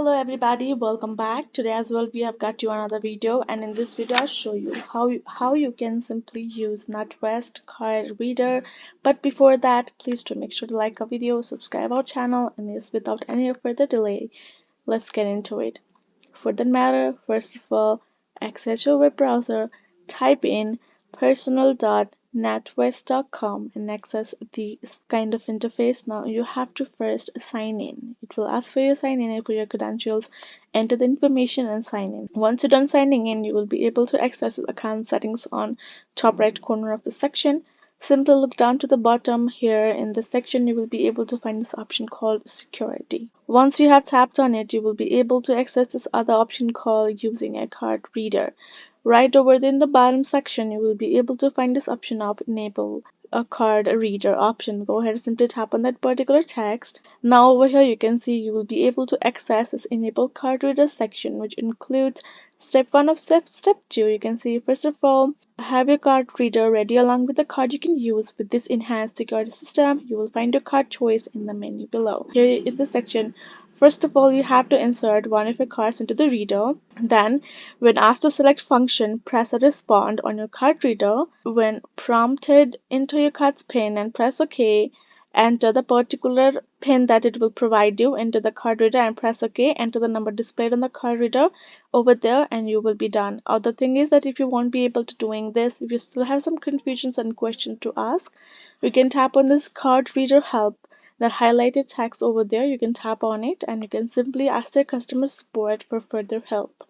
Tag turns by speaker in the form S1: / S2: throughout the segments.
S1: Hello everybody, welcome back. Today as well we have got you another video, and in this video I'll show you how you can simply use NatWest card reader. But before that, please do make sure to like our video, subscribe our channel, and yes, without any further delay, let's get into it. For that matter, first of all, access your web browser, type in personal.natwest.com and access the kind of interface. Now you have to first sign in. It will ask for your sign in, put your credentials, enter the information and sign in. Once you're done signing in, you will be able to access the account settings on top right corner of the section. Simply look down to the bottom. Here in this section you will be able to find this option called security. Once you have tapped on it, you will be able to access this other option called using a card reader. Right over in the bottom section you will be able to find this option of enable a card reader option. Go ahead and simply tap on that particular text. Now over here you can see you will be able to access this enable card reader section, which includes step 1 of step 2. You can see, first of all, have your card reader ready along with the card you can use. With this enhanced security system, you will find your card choice in the menu below. Here in this section, first of all, you have to insert one of your cards into the reader. Then, when asked to select function, press a respond on your card reader. When prompted, enter your card's PIN and press OK. Enter the particular PIN that it will provide you into the card reader and press OK. Enter the number displayed on the card reader over there and you will be done. Other thing is that if you won't be able to doing this, if you still have some confusions and questions to ask, you can tap on this card reader help, that highlighted text over there. You can tap on it and you can simply ask their customer support for further help.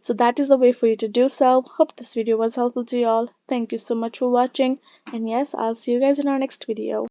S1: So that is the way for you to do so. Hope this video was helpful to you all. Thank you so much for watching, and yes, I'll see you guys in our next video.